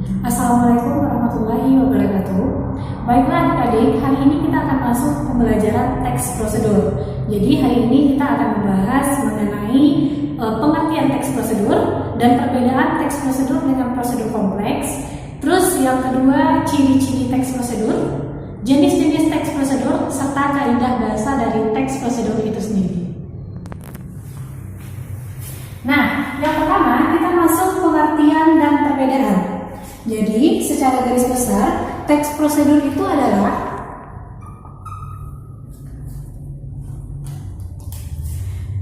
Assalamualaikum warahmatullahi wabarakatuh. Baiklah adik-adik, hari ini kita akan masuk pembelajaran teks prosedur. Jadi hari ini kita akan membahas mengenai pengertian teks prosedur dan perbedaan teks prosedur dengan prosedur kompleks. Terus yang kedua, ciri-ciri teks prosedur, jenis-jenis teks prosedur, serta kaidah bahasa dari teks prosedur itu sendiri. Nah, yang pertama kita masuk pengertian dan perbedaan. Jadi, secara garis besar, teks prosedur itu adalah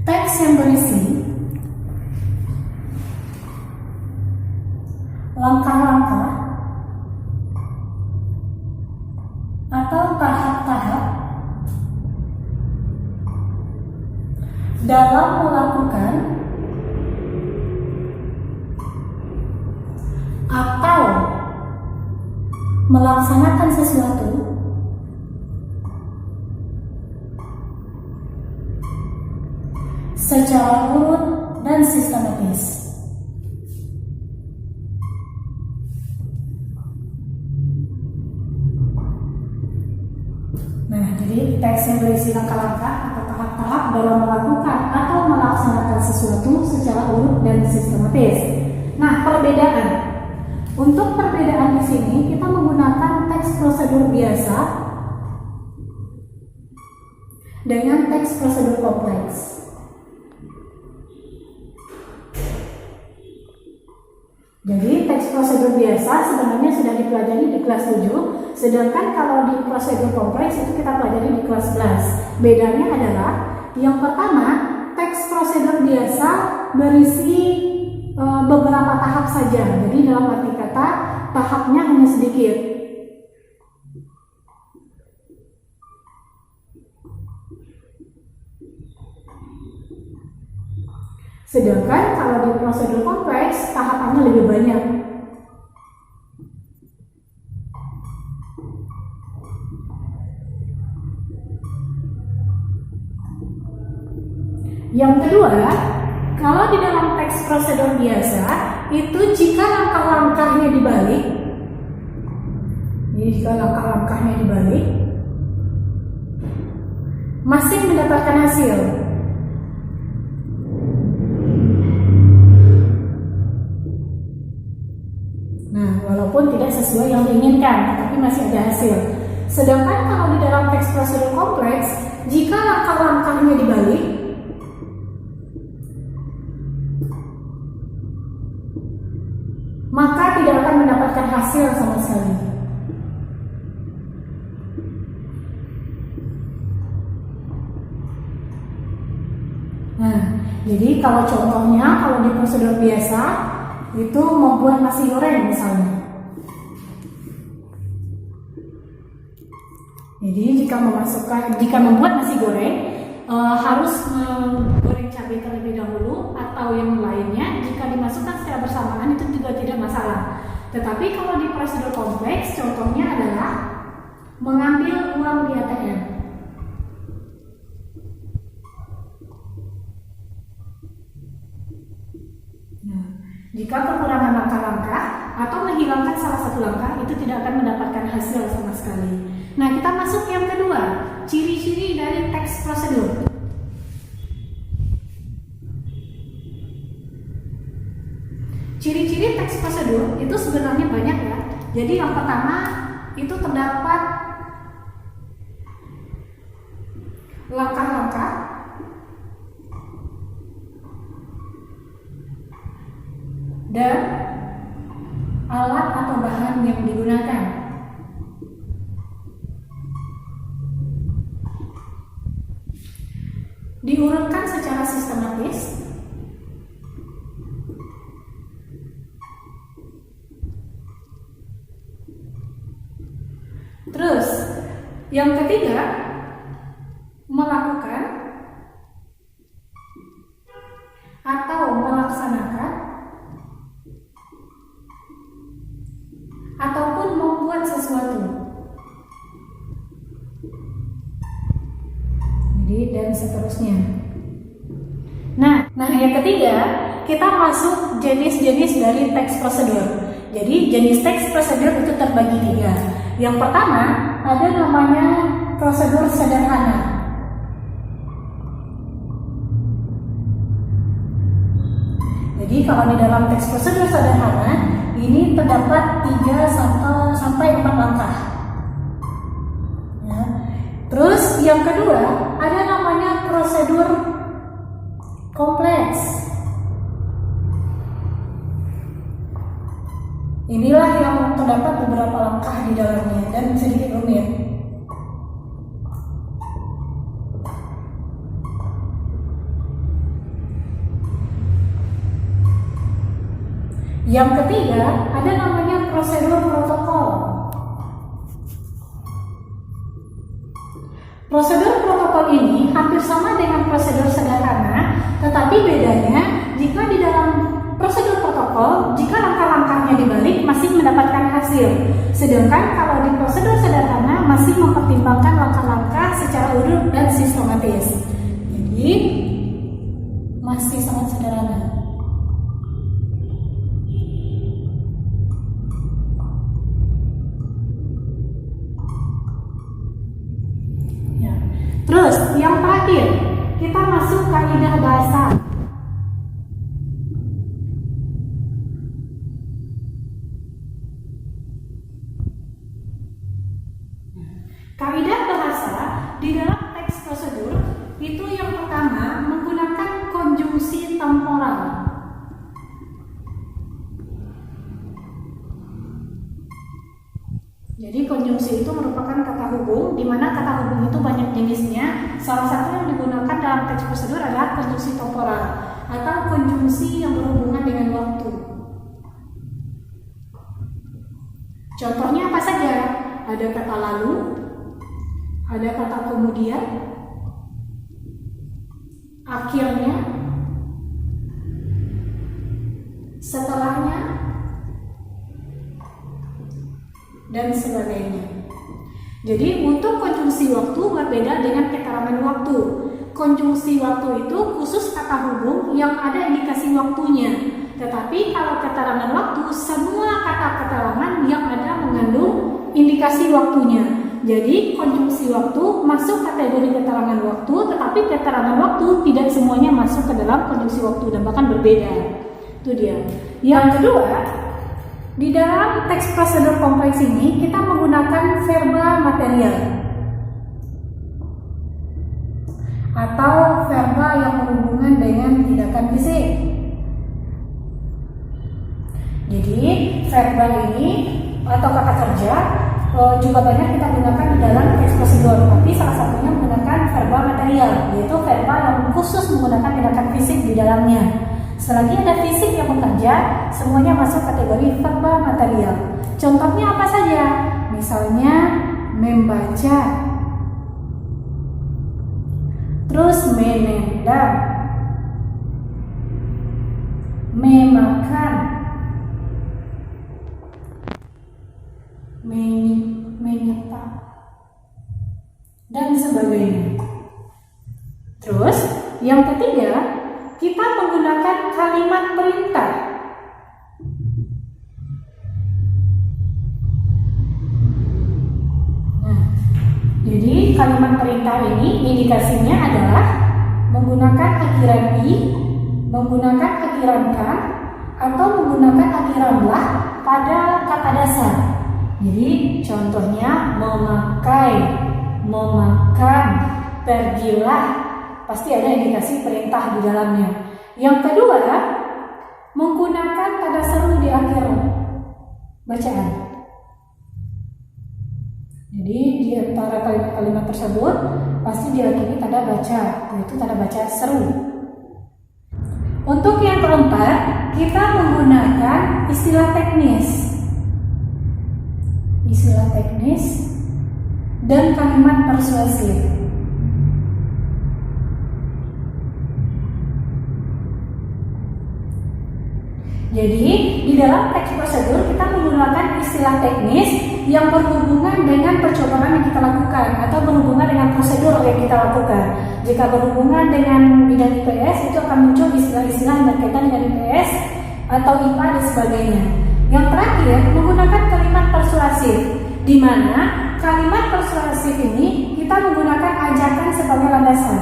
teks yang berisi langkah-langkah atau tahap-tahap dalam melakukan atau melaksanakan sesuatu secara urut dan sistematis. Nah, jadi teks yang berisi langkah-langkah atau tahap-tahap dalam melakukan atau melaksanakan sesuatu secara urut dan sistematis. Nah, perbedaan. Untuk perbedaan di sini kita menggunakan teks prosedur biasa dengan teks prosedur kompleks. Jadi teks prosedur biasa sebenarnya sudah dipelajari di kelas 7, sedangkan kalau di prosedur kompleks itu kita pelajari di kelas 11. Bedanya adalah yang pertama, teks prosedur biasa berisi beberapa tahap saja. Jadi dalam arti kata tahapnya hanya sedikit. Sedangkan kalau di prosedur kompleks tahapannya lebih banyak. Yang kedua, kalau di dalam teks prosedur biasa, itu jika langkah-langkahnya dibalik, masih mendapatkan hasil. Nah, walaupun tidak sesuai yang diinginkan, tetapi masih ada hasil. Sedangkan kalau di dalam teks prosedur kompleks, jika langkah-langkahnya dibalik, maka tidak akan mendapatkan hasil sama sekali. Nah, jadi kalau contohnya, kalau di prosedur biasa itu membuat nasi goreng misalnya. Jadi jika membuat nasi goreng harus menggoreng cabai terlebih dahulu atau yang lainnya. Jika dimasukkan secara bersamaan itu juga tidak masalah. Tetapi kalau di prosedur kompleks, contohnya adalah mengambil uang di ATM. Nah, jika kekurangan langkah-langkah atau menghilangkan salah satu langkah, itu tidak akan mendapatkan hasil sama sekali. Nah, kita masuk yang kedua, ciri-ciri dari teks prosedur. Ciri-ciri teks prosedur itu sebenarnya banyak ya. Jadi yang pertama itu terdapat langkah-langkah dan alat atau bahan yang digunakan. Diurutkan secara sistematis. Terus, yang ketiga, melakukan atau melaksanakan ataupun membuat sesuatu. Jadi, dan seterusnya. Nah, yang ketiga, kita masuk jenis-jenis dari teks prosedur. Jadi jenis teks prosedur itu terbagi 3. Yang pertama ada namanya prosedur sederhana. Jadi kalau di dalam teks prosedur sederhana ini terdapat 3 sampai 4 langkah. Ya. Terus yang kedua ada namanya prosedur kompleks. Inilah yang terdapat beberapa langkah di dalamnya dan sedikit rumit. Yang ketiga ada namanya prosedur protokol. Prosedur protokol ini hampir sama dengan prosedur sederhana, tetapi bedanya jika di dalam prosedur protokol, jika langkah-langkahnya dibalik masih mendapatkan hasil. Sedangkan kalau di prosedur sederhana masih mempertimbangkan langkah-langkah secara urut dan sistematis. Jadi masih sangat sederhana. Ya. Terus yang terakhir, kita masuk kaidah bahasa. Kaidah bahasa di dalam teks prosedur itu yang pertama menggunakan konjungsi temporal. Jadi konjungsi itu merupakan kata hubung, di mana kata hubung itu banyak jenisnya. Salah satu yang digunakan dalam teks prosedur adalah konjungsi temporal atau konjungsi yang berhubungan dengan waktu. Contohnya apa saja? Ada kata lalu, ada kata kemudian, akhirnya, setelahnya, dan sebagainya. Jadi untuk konjungsi waktu berbeda dengan keterangan waktu. Konjungsi waktu itu khusus kata hubung yang ada indikasi waktunya. Tetapi kalau keterangan waktu, semua kata keterangan yang ada mengandung indikasi waktunya. Jadi konjungsi waktu masuk kategori keterangan waktu, tetapi keterangan waktu tidak semuanya masuk ke dalam konjungsi waktu dan bahkan berbeda. Itu dia. Yang kedua, di dalam teks prosedur kompleks ini kita menggunakan verba material atau verba yang berhubungan dengan tindakan fisik. Jadi verba ini atau kata kerja juga banyak kita gunakan di dalam teks prosedur, tapi salah satunya menggunakan verba material, yaitu verba yang khusus menggunakan tindakan fisik di dalamnya. Selagi ada fisik yang bekerja, semuanya masuk kategori verba material. Contohnya apa saja? Misalnya membaca, terus menendang, memakan, menyetak, dan sebagainya. Terus yang ketiga, kita menggunakan kalimat perintah. Nah, jadi kalimat perintah ini indikasinya adalah menggunakan akhiran i, menggunakan akhiran kan, atau menggunakan akhiran lah pada kata dasar. Jadi contohnya memakai, memakan, pergilah, pasti ada indikasi perintah di dalamnya. Yang kedua, menggunakan tanda seru di akhir bacaan. Jadi di antara kalimat-kalimat tersebut pasti diakhiri tanda baca, yaitu tanda baca seru. Untuk yang keempat, kita menggunakan istilah teknis. Istilah teknis dan kalimat persuasif. Jadi di dalam teks prosedur kita menggunakan istilah teknis yang berhubungan dengan percobaan yang kita lakukan atau berhubungan dengan prosedur yang kita lakukan. Jika berhubungan dengan bidang IPS, itu akan muncul istilah-istilah yang berkaitan dengan IPS atau IPA dan sebagainya. Yang terakhir, menggunakan kalimat persuasif, di mana kalimat persuasif ini kita menggunakan ajakan sebagai landasan.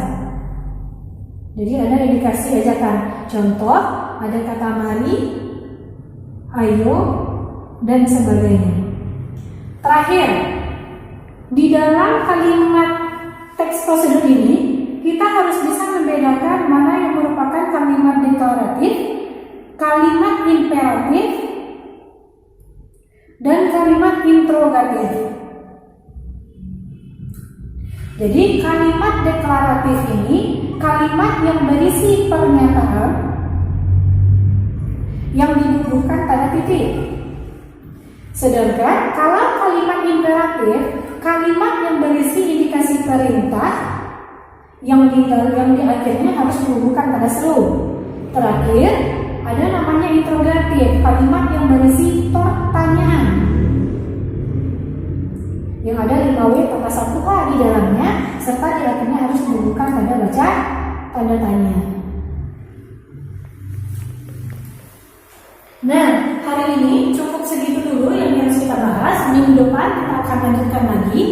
Jadi ada indikasi ajakan. Contoh, ada kata mari, ayo, dan sebagainya. Terakhir, di dalam kalimat teks prosedur ini, kita harus bisa membedakan mana yang merupakan kalimat deklaratif, kalimat imperatif, dan kalimat interrogatif. Jadi kalimat deklaratif ini kalimat yang berisi pernyataan yang dibutuhkan pada titik. Sedangkan kalau kalimat imperatif, kalimat yang berisi indikasi perintah yang di akhirnya harus dibutuhkan pada seru. Terakhir, ada namanya interrogatif, kalimat yang berisi pertanyaan yang ada 5W tambah 1K di dalamnya, serta di akhirnya harus dibutuhkan tanda baca tanda tanya. Nah, hari ini cukup segitu dulu yang harus kita bahas. Minggu depan kita akan lanjutkan lagi.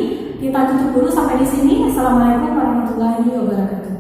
Kita tutup dulu sampai di sini. Assalamualaikum warahmatullahi wabarakatuh.